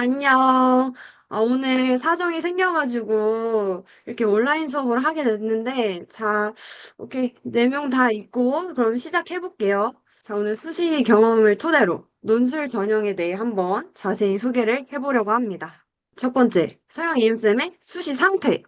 안녕. 오늘 사정이 생겨가지고 이렇게 온라인 수업을 하게 됐는데, 자, 오케이. 4명 다 있고, 그럼 시작해볼게요. 자, 오늘 수시 경험을 토대로 논술 전형에 대해 한번 자세히 소개를 해보려고 합니다. 첫 번째, 서영 이음쌤의 수시 상태.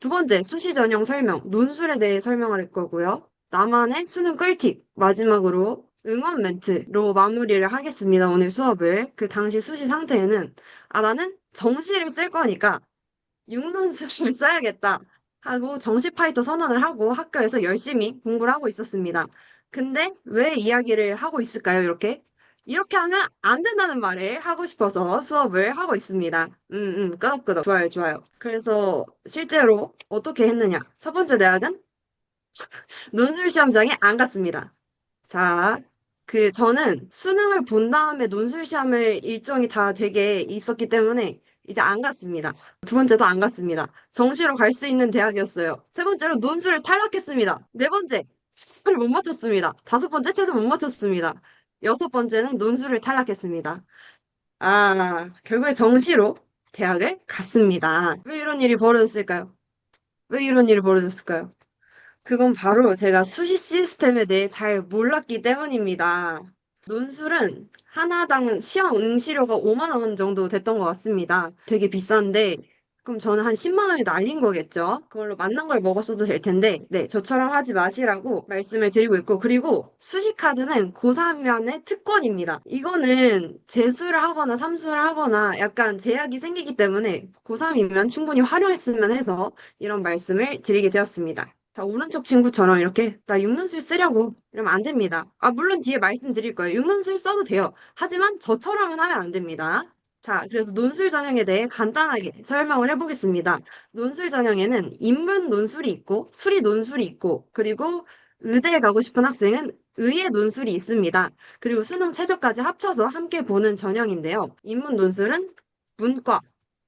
두 번째, 수시 전형 설명, 논술에 대해 설명을 할 거고요. 나만의 수능 꿀팁, 마지막으로 응원 멘트로 마무리를 하겠습니다. 오늘 수업을. 그 당시 수시 상태에는, 나는 정시를 쓸 거니까 육론수를 써야겠다 하고 정시 파이터 선언을 하고 학교에서 열심히 공부를 하고 있었습니다. 근데 왜 이야기를 하고 있을까요? 이렇게 하면 안 된다는 말을 하고 싶어서 수업을 하고 있습니다. 끄덕끄덕. 좋아요, 좋아요. 그래서 실제로 어떻게 했느냐? 첫 번째 대학은 논술 시험장에 안 갔습니다. 자, 저는 수능을 본 다음에 논술 시험을 일정이 다 되게 있었기 때문에 이제 안 갔습니다. 두 번째도 안 갔습니다. 정시로 갈 수 있는 대학이었어요. 세 번째로 논술을 탈락했습니다. 네 번째, 수술을 못 맞췄습니다. 다섯 번째, 최소 못 맞췄습니다. 여섯 번째는 논술을 탈락했습니다. 결국에 정시로 대학을 갔습니다. 왜 이런 일이 벌어졌을까요? 왜 이런 일이 벌어졌을까요? 그건 바로 제가 수시 시스템에 대해 잘 몰랐기 때문입니다. 논술은 하나당 시험 응시료가 5만 원 정도 됐던 것 같습니다. 되게 비싼데, 그럼 저는 한 10만 원이 날린 거겠죠? 그걸로 맛난 걸 먹었어도 될 텐데, 네, 저처럼 하지 마시라고 말씀을 드리고 있고, 그리고 수시카드는 고3면의 특권입니다. 이거는 재수를 하거나 삼수를 하거나 약간 제약이 생기기 때문에 고3이면 충분히 활용했으면 해서 이런 말씀을 드리게 되었습니다. 자, 오른쪽 친구처럼 이렇게 나 육론술 쓰려고 이러면 안 됩니다. 물론 뒤에 말씀드릴 거예요. 육론술 써도 돼요. 하지만 저처럼은 하면 안 됩니다. 자, 그래서 논술 전형에 대해 간단하게 설명을 해보겠습니다. 논술 전형에는 인문 논술이 있고 수리 논술이 있고 그리고 의대에 가고 싶은 학생은 의예 논술이 있습니다. 그리고 수능 최저까지 합쳐서 함께 보는 전형인데요. 인문 논술은 문과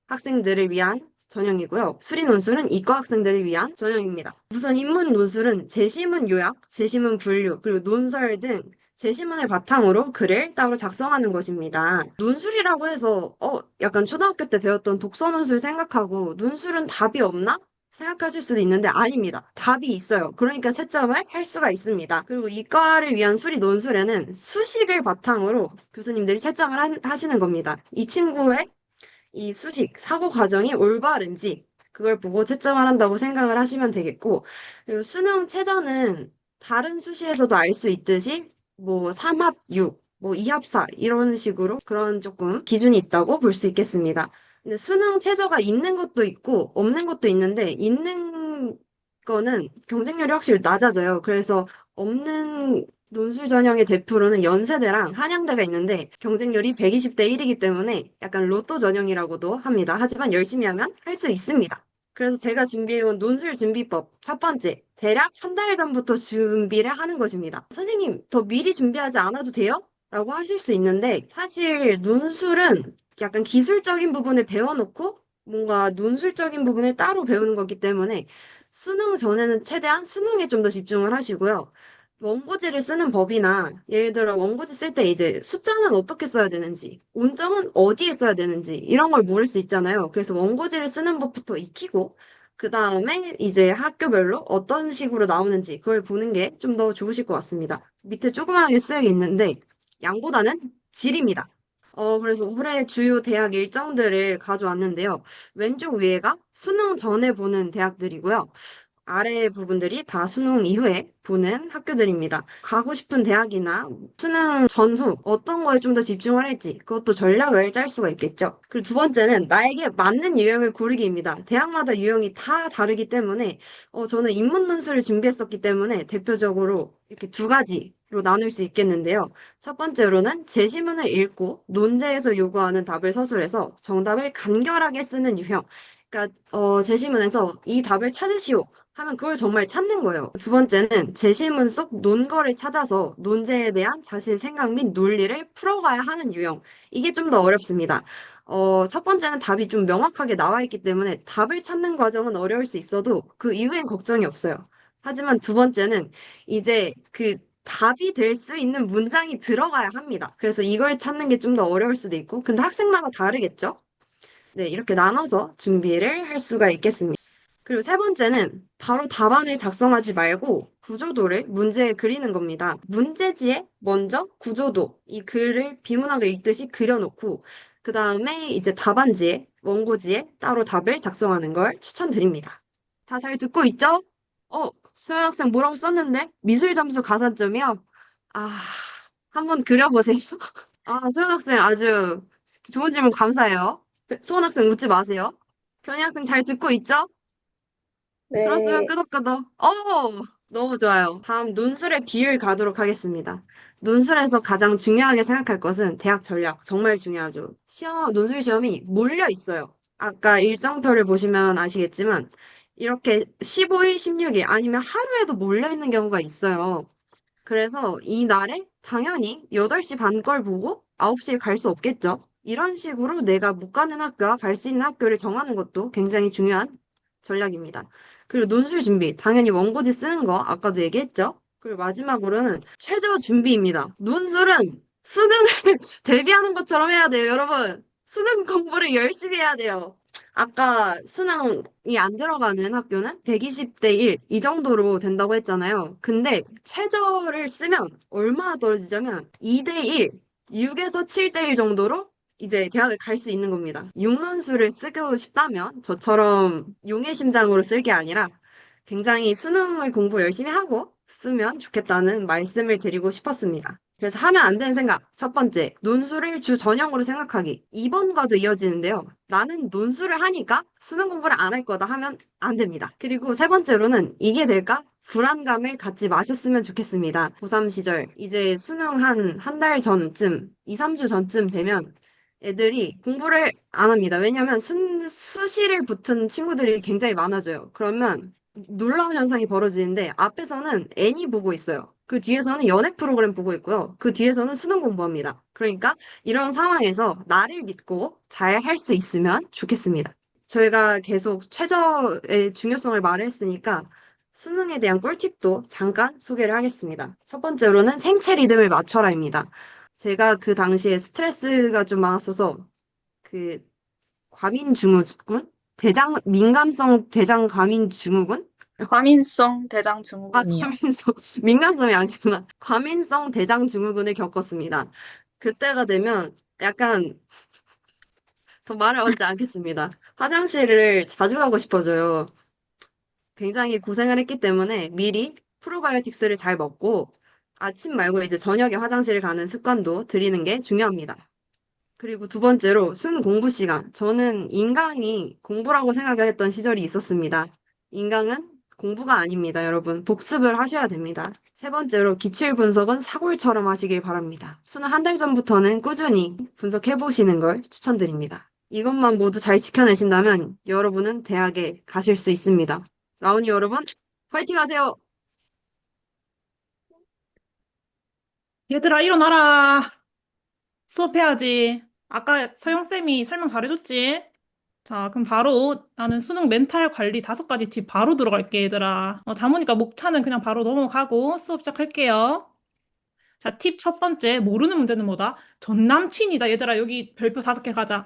학생들을 위한 전형이고요. 수리 논술은 이과 학생들을 위한 전형입니다. 우선 인문 논술은 제시문 요약, 제시문 분류, 그리고 논설 등 제시문을 바탕으로 글을 따로 작성하는 것입니다. 논술이라고 해서 약간 초등학교 때 배웠던 독서 논술 생각하고 논술은 답이 없나? 생각하실 수도 있는데 아닙니다. 답이 있어요. 그러니까 채점을 할 수가 있습니다. 그리고 이과를 위한 수리 논술에는 수식을 바탕으로 교수님들이 채점을 하시는 겁니다. 이 친구의 이 수직, 사고 과정이 올바른지 그걸 보고 채점을 한다고 생각을 하시면 되겠고, 그리고 수능 최저는 다른 수시에서도 알 수 있듯이 뭐 3합 6, 뭐 2합 4 이런 식으로 그런 조금 기준이 있다고 볼 수 있겠습니다. 근데 수능 최저가 있는 것도 있고 없는 것도 있는데 있는 거는 경쟁률이 확실히 낮아져요. 그래서 없는 논술 전형의 대표로는 연세대랑 한양대가 있는데 경쟁률이 120대 1이기 때문에 약간 로또 전형이라고도 합니다. 하지만 열심히 하면 할 수 있습니다. 그래서 제가 준비해온 논술 준비법 첫 번째, 대략 한 달 전부터 준비를 하는 것입니다. 선생님, 더 미리 준비하지 않아도 돼요? 라고 하실 수 있는데 사실 논술은 약간 기술적인 부분을 배워놓고 뭔가 논술적인 부분을 따로 배우는 거기 때문에 수능 전에는 최대한 수능에 좀 더 집중을 하시고요. 원고지를 쓰는 법이나 예를 들어 원고지 쓸 때 이제 숫자는 어떻게 써야 되는지, 온정은 어디에 써야 되는지 이런 걸 모를 수 있잖아요. 그래서 원고지를 쓰는 법부터 익히고 그 다음에 이제 학교별로 어떤 식으로 나오는지 그걸 보는 게 좀 더 좋으실 것 같습니다. 밑에 조그맣게 쓰여 있는데 양보다는 질입니다. 그래서 올해 주요 대학 일정들을 가져왔는데요. 왼쪽 위에가 수능 전에 보는 대학들이고요. 아래 부분들이 다 수능 이후에 보는 학교들입니다. 가고 싶은 대학이나 수능 전후 어떤 거에 좀 더 집중을 할지 그것도 전략을 짤 수가 있겠죠. 그리고 두 번째는 나에게 맞는 유형을 고르기입니다. 대학마다 유형이 다 다르기 때문에 저는 인문 논술을 준비했었기 때문에 대표적으로 이렇게 두 가지로 나눌 수 있겠는데요. 첫 번째로는 제시문을 읽고 논제에서 요구하는 답을 서술해서 정답을 간결하게 쓰는 유형. 그러니까 제시문에서 이 답을 찾으시오 하면 그걸 정말 찾는 거예요. 두 번째는 제시문 속 논거를 찾아서 논제에 대한 자신의 생각 및 논리를 풀어가야 하는 유형. 이게 좀 더 어렵습니다. 첫 번째는 답이 좀 명확하게 나와 있기 때문에 답을 찾는 과정은 어려울 수 있어도 그 이후엔 걱정이 없어요. 하지만 두 번째는 이제 답이 될 수 있는 문장이 들어가야 합니다. 그래서 이걸 찾는 게 좀 더 어려울 수도 있고, 근데 학생마다 다르겠죠? 네, 이렇게 나눠서 준비를 할 수가 있겠습니다. 그리고 세 번째는 바로 답안을 작성하지 말고 구조도를 문제에 그리는 겁니다. 문제지에 먼저 구조도, 이 글을 비문학을 읽듯이 그려놓고, 그 다음에 이제 답안지에, 원고지에 따로 답을 작성하는 걸 추천드립니다. 다 잘 듣고 있죠? 소연 학생 뭐라고 썼는데? 미술 점수 가산점이요? 아, 한번 그려보세요. 소연 학생 아주 좋은 질문 감사해요. 소연 학생 웃지 마세요. 견희 학생 잘 듣고 있죠? 들었으면 네. 끄덕끄덕. 너무 좋아요. 다음 논술의 비율 가도록 하겠습니다. 논술에서 가장 중요하게 생각할 것은 대학 전략. 정말 중요하죠. 논술 시험이 몰려 있어요. 아까 일정표를 보시면 아시겠지만, 이렇게 15일, 16일 아니면 하루에도 몰려 있는 경우가 있어요. 그래서 이 날에 당연히 8시 반 걸 보고 9시에 갈 수 없겠죠. 이런 식으로 내가 못 가는 학교와 갈 수 있는 학교를 정하는 것도 굉장히 중요한 전략입니다. 그리고 논술 준비, 당연히 원고지 쓰는 거 아까도 얘기했죠. 그리고 마지막으로는 최저 준비입니다. 논술은 수능을 대비하는 것처럼 해야 돼요, 여러분. 수능 공부를 열심히 해야 돼요. 아까 수능이 안 들어가는 학교는 120대 1, 이 정도로 된다고 했잖아요. 근데 최저를 쓰면 얼마나 떨어지냐면 2대 1, 6에서 7대 1 정도로 이제 대학을 갈 수 있는 겁니다. 육론수를 쓰고 싶다면 저처럼 용의 심장으로 쓸 게 아니라 굉장히 수능을 공부 열심히 하고 쓰면 좋겠다는 말씀을 드리고 싶었습니다. 그래서 하면 안 되는 생각. 첫 번째, 논술을 주 전형으로 생각하기. 2번과도 이어지는데요. 나는 논술을 하니까 수능 공부를 안 할 거다 하면 안 됩니다. 그리고 세 번째로는 이게 될까? 불안감을 갖지 마셨으면 좋겠습니다. 고3 시절, 이제 수능 한 달 전쯤, 2, 3주 전쯤 되면 애들이 공부를 안 합니다. 왜냐면 수시를 붙은 친구들이 굉장히 많아져요. 그러면 놀라운 현상이 벌어지는데 앞에서는 애니 보고 있어요. 그 뒤에서는 연애 프로그램 보고 있고요. 그 뒤에서는 수능 공부합니다. 그러니까 이런 상황에서 나를 믿고 잘 할 수 있으면 좋겠습니다. 저희가 계속 최저의 중요성을 말했으니까 수능에 대한 꿀팁도 잠깐 소개를 하겠습니다. 첫 번째로는 생체 리듬을 맞춰라입니다. 제가 그 당시에 스트레스가 좀 많았어서 그 과민증후군? 민감성 대장 과민증후군? 과민성 대장 증후군이요. 과민성, 민감성이 아니구나. 과민성 대장 증후군을 겪었습니다. 그때가 되면 약간 더 말을 얹지 않겠습니다. 화장실을 자주 가고 싶어져요. 굉장히 고생을 했기 때문에 미리 프로바이오틱스를 잘 먹고 아침 말고 이제 저녁에 화장실을 가는 습관도 들이는 게 중요합니다. 그리고 두 번째로 순 공부 시간. 저는 인강이 공부라고 생각을 했던 시절이 있었습니다. 인강은 공부가 아닙니다, 여러분. 복습을 하셔야 됩니다. 세 번째로 기출 분석은 사골처럼 하시길 바랍니다. 수능 한 달 전부터는 꾸준히 분석해 보시는 걸 추천드립니다. 이것만 모두 잘 지켜내신다면 여러분은 대학에 가실 수 있습니다. 라온이 여러분, 화이팅 하세요! 얘들아, 일어나라. 수업해야지. 아까 서영쌤이 설명 잘해줬지? 자, 그럼 바로 나는 수능 멘탈 관리 5가지 팁 바로 들어갈게, 얘들아. 잠 오니까 목차는 그냥 바로 넘어가고 수업 시작할게요. 자, 팁 첫 번째, 모르는 문제는 뭐다? 전 남친이다, 얘들아. 여기 별표 5개 가자.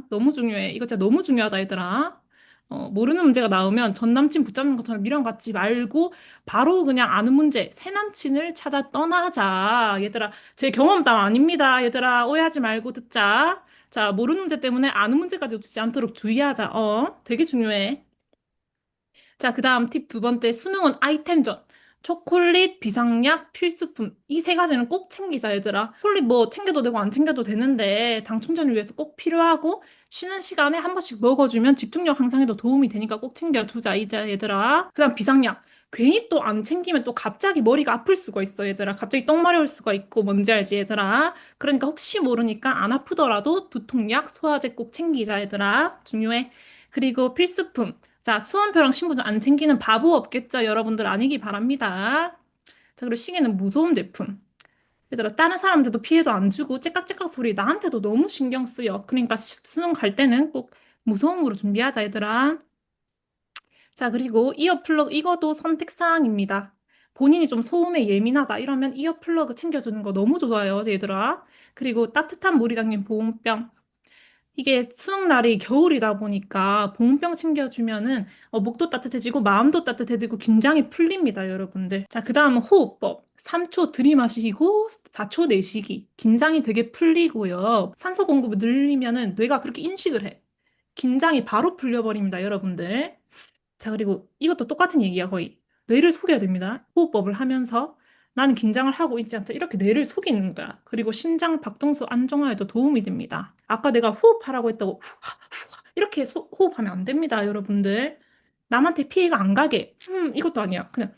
너무 중요해. 이거 진짜 너무 중요하다, 얘들아. 모르는 문제가 나오면 전 남친 붙잡는 것처럼 미련 갖지 말고 바로 그냥 아는 문제, 새 남친을 찾아 떠나자. 얘들아, 제 경험담 아닙니다. 얘들아, 오해하지 말고 듣자. 자, 모르는 문제 때문에 아는 문제까지 놓치지 않도록 주의하자. 되게 중요해. 자, 그 다음 팁 두 번째, 수능은 아이템전. 초콜릿, 비상약, 필수품. 이 세 가지는 꼭 챙기자, 얘들아. 초콜릿 뭐 챙겨도 되고 안 챙겨도 되는데, 당 충전을 위해서 꼭 필요하고, 쉬는 시간에 한 번씩 먹어주면 집중력 향상에도 도움이 되니까 꼭 챙겨두자, 이제 얘들아. 그 다음 비상약. 괜히 또 안 챙기면 또 갑자기 머리가 아플 수가 있어, 얘들아. 갑자기 떡 마려울 수가 있고, 뭔지 알지, 얘들아. 그러니까 혹시 모르니까 안 아프더라도 두통약, 소화제 꼭 챙기자, 얘들아. 중요해. 그리고 필수품. 자, 수험표랑 신분증 안 챙기는 바보 없겠죠? 여러분들 아니기 바랍니다. 자, 그리고 시계는 무서운 제품. 얘들아, 다른 사람들도 피해도 안 주고 째깍째깍 소리 나한테도 너무 신경 쓰여. 그러니까 수능 갈 때는 꼭 무서움으로 준비하자, 얘들아. 자, 그리고 이어 플러그 이거도 선택사항입니다. 본인이 좀 소음에 예민하다 이러면 이어 플러그 챙겨주는 거 너무 좋아요, 얘들아. 그리고 따뜻한 물이 담긴 보온병. 이게 수능날이 겨울이다 보니까 보온병 챙겨주면은 목도 따뜻해지고 마음도 따뜻해지고 긴장이 풀립니다, 여러분들. 자, 그 다음은 호흡법. 3초 들이마시고 4초 내쉬기. 긴장이 되게 풀리고요. 산소 공급을 늘리면은 뇌가 그렇게 인식을 해. 긴장이 바로 풀려버립니다, 여러분들. 자, 그리고 이것도 똑같은 얘기야, 거의. 뇌를 속여야 됩니다. 호흡법을 하면서 나는 긴장을 하고 있지 않다. 이렇게 뇌를 속이는 거야. 그리고 심장 박동수 안정화에도 도움이 됩니다. 아까 내가 호흡하라고 했다고 후하, 후하, 이렇게 호흡하면 안 됩니다, 여러분들. 남한테 피해가 안 가게. 이것도 아니야. 그냥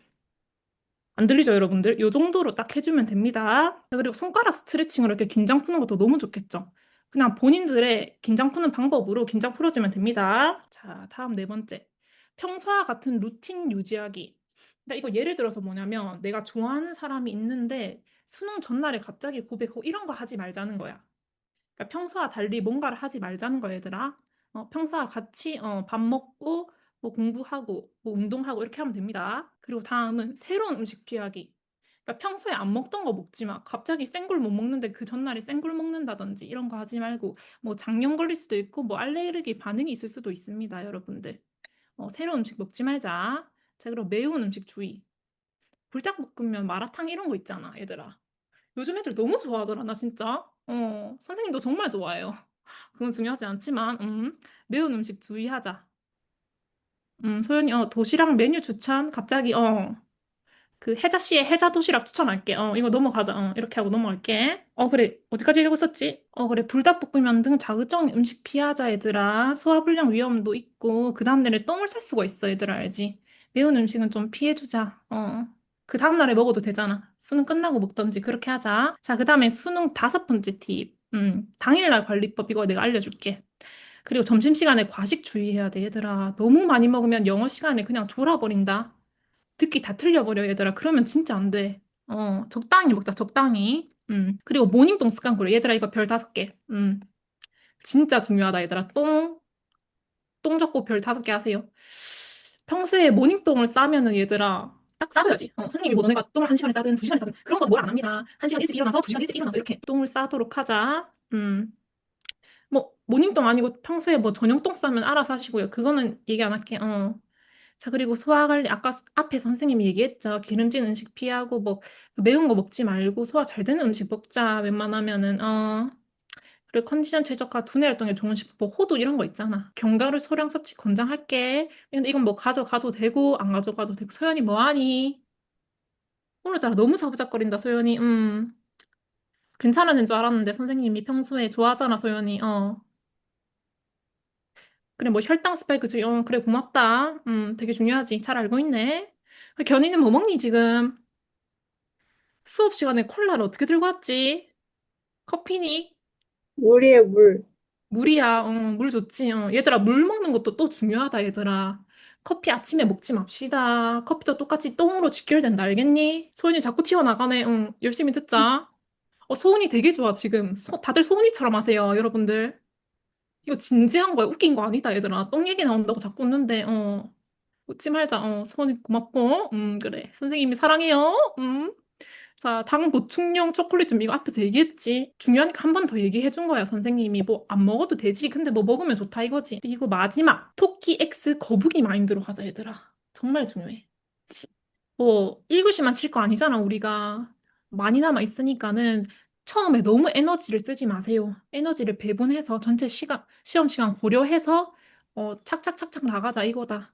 안 들리죠, 여러분들? 요 정도로 딱 해주면 됩니다. 그리고 손가락 스트레칭으로 이렇게 긴장 푸는 것도 너무 좋겠죠. 그냥 본인들의 긴장 푸는 방법으로 긴장 풀어주면 됩니다. 자, 다음 네 번째. 평소와 같은 루틴 유지하기. 그러니까 이거 예를 들어서 뭐냐면 내가 좋아하는 사람이 있는데 수능 전날에 갑자기 고백하고 이런 거 하지 말자는 거야. 그러니까 평소와 달리 뭔가를 하지 말자는 거야, 얘들아. 평소와 같이 밥 먹고 뭐 공부하고 뭐 운동하고 이렇게 하면 됩니다. 그리고 다음은 새로운 음식 피하기. 그러니까 평소에 안 먹던 거 먹지 마. 갑자기 생굴 못 먹는데 그 전날에 생굴 먹는다든지 이런 거 하지 말고 뭐 장염 걸릴 수도 있고 뭐 알레르기 반응이 있을 수도 있습니다, 여러분들. 새로운 음식 먹지 말자. 자, 그리고 매운 음식 주의. 불닭볶음면, 마라탕 이런 거 있잖아, 얘들아. 요즘 애들 너무 좋아하더라, 나 진짜. 선생님도 정말 좋아해요. 그건 중요하지 않지만, 매운 음식 주의하자. 소연이, 도시락 메뉴 추천? 갑자기, 그 혜자 씨의 혜자 도시락 추천할게. 이거 넘어가자. 이렇게 하고 넘어갈게. 그래. 어디까지 얘기하고 있었지? 그래. 불닭볶음면 등 자극적인 음식 피하자, 얘들아. 소화불량 위험도 있고, 그 다음날에 똥을 쌀 수가 있어, 얘들아, 알지? 매운 음식은 좀 피해주자. 그 다음날에 먹어도 되잖아. 수능 끝나고 먹던지 그렇게 하자. 자, 그 다음에 수능 다섯 번째 팁. 당일날 관리법 이거 내가 알려줄게. 그리고 점심시간에 과식 주의해야 돼, 얘들아. 너무 많이 먹으면 영어 시간에 그냥 졸아버린다. 듣기 다 틀려버려, 얘들아. 그러면 진짜 안 돼. 적당히 먹자, 적당히. 그리고 모닝똥 습관 그래. 얘들아, 이거 별 다섯 개. 진짜 중요하다, 얘들아. 똥 적고 별 다섯 개 하세요. 평소에 모닝똥을 싸면은 얘들아, 딱 싸줘야지. 선생님이 뭐 너네가 똥을 한 시간에 싸든 두 시간에 싸든 그런 건 뭘 안 합니다. 한 시간 일찍 일어나서 두 시간 일찍 일어나서 이렇게 똥을 싸도록 하자. 뭐 모닝똥 아니고 평소에 뭐 저녁똥 싸면 알아서 하시고요. 그거는 얘기 안 할게. 자, 그리고 소화 관리, 아까 앞에 선생님이 얘기했죠. 기름진 음식 피하고, 뭐, 매운 거 먹지 말고, 소화 잘 되는 음식 먹자, 웬만하면은, 그리고 컨디션 최적화, 두뇌 활동에 좋은 식품, 뭐, 호두 이런 거 있잖아. 견과류 소량 섭취 권장할게. 근데 이건 뭐, 가져가도 되고, 안 가져가도 되고, 소연이 뭐하니? 오늘따라 너무 사부작거린다, 소연이. 괜찮은 줄 알았는데, 선생님이 평소에 좋아하잖아, 소연이. 그래, 뭐, 혈당 스파이크 중, 그래, 고맙다. 되게 중요하지. 잘 알고 있네. 견이는 뭐 먹니, 지금? 수업 시간에 콜라를 어떻게 들고 왔지? 커피니? 물이에 물. 물이야. 물 좋지. 얘들아, 물 먹는 것도 또 중요하다, 얘들아. 커피 아침에 먹지 맙시다. 커피도 똑같이 똥으로 직결된다, 알겠니? 소은이 자꾸 튀어나가네. 열심히 듣자. 소은이 되게 좋아, 지금. 다들 소은이처럼 하세요, 여러분들. 이거 진지한 거야. 웃긴 거 아니다, 얘들아. 똥 얘기 나온다고 자꾸 웃는데, 웃지 말자. 소은이 고맙고. 그래. 선생님이 사랑해요. 자, 당 보충용 초콜릿 좀 이거 앞에서 얘기했지. 중요하니까 한 번 더 얘기해 준 거야, 선생님이. 뭐 안 먹어도 되지. 근데 뭐 먹으면 좋다 이거지. 이거 마지막. 토끼 X 거북이 마인드로 하자, 얘들아. 정말 중요해. 뭐 1교시만 칠 거 아니잖아, 우리가. 많이 남아 있으니까는 처음에 너무 에너지를 쓰지 마세요. 에너지를 배분해서 전체 시험 시간 고려해서 착착착착 나가자 이거다.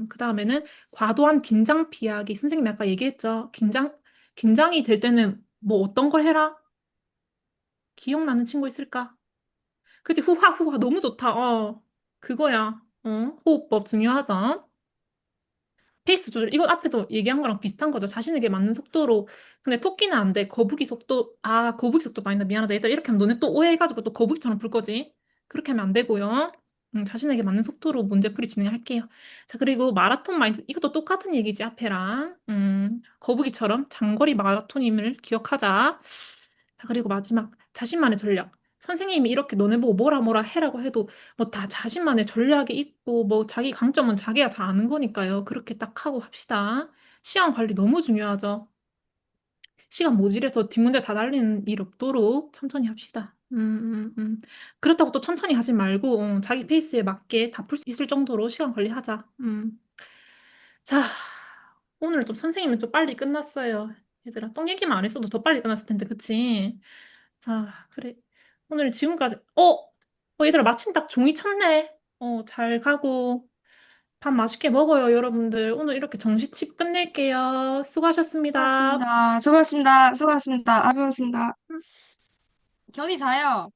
그 다음에는 과도한 긴장 피하기. 선생님이 아까 얘기했죠. 긴장이 될 때는 뭐 어떤 거 해라? 기억나는 친구 있을까? 그치, 후하, 후하. 너무 좋다. 그거야. 호흡법 중요하죠. 페이스 조절. 이거 앞에도 얘기한 거랑 비슷한 거죠. 자신에게 맞는 속도로. 근데 토끼는 안 돼. 거북이 속도. 거북이 속도도 아니다. 미안하다. 얘들아, 이렇게 하면 너네 또 오해해가지고 또 거북이처럼 불 거지. 그렇게 하면 안 되고요. 자신에게 맞는 속도로 문제풀이 진행할게요. 자, 그리고 마라톤 마인드. 이것도 똑같은 얘기지, 앞에랑. 거북이처럼 장거리 마라톤임을 기억하자. 자, 그리고 마지막. 자신만의 전략. 선생님이 이렇게 너네 보고 뭐라 뭐라 해라고 해도 뭐 다 자신만의 전략이 있고 뭐 자기 강점은 자기가 다 아는 거니까요. 그렇게 딱 하고 합시다. 시간 관리 너무 중요하죠. 시간 모질해서 뒷문제 다 날리는 일 없도록 천천히 합시다. 그렇다고 또 천천히 하지 말고 자기 페이스에 맞게 다 풀 수 있을 정도로 시간 관리하자. 자, 오늘 좀 선생님은 좀 빨리 끝났어요. 얘들아, 똥 얘기만 안 했어도 더 빨리 끝났을 텐데, 그치? 자, 그래. 오늘 지금까지, 얘들아, 마침 딱 종이 쳤네. 잘 가고, 밥 맛있게 먹어요, 여러분들. 오늘 이렇게 정시칩 끝낼게요. 수고하셨습니다. 수고하셨습니다. 수고하셨습니다. 수고하셨습니다. 아, 수고하셨습니다. 견이 자요.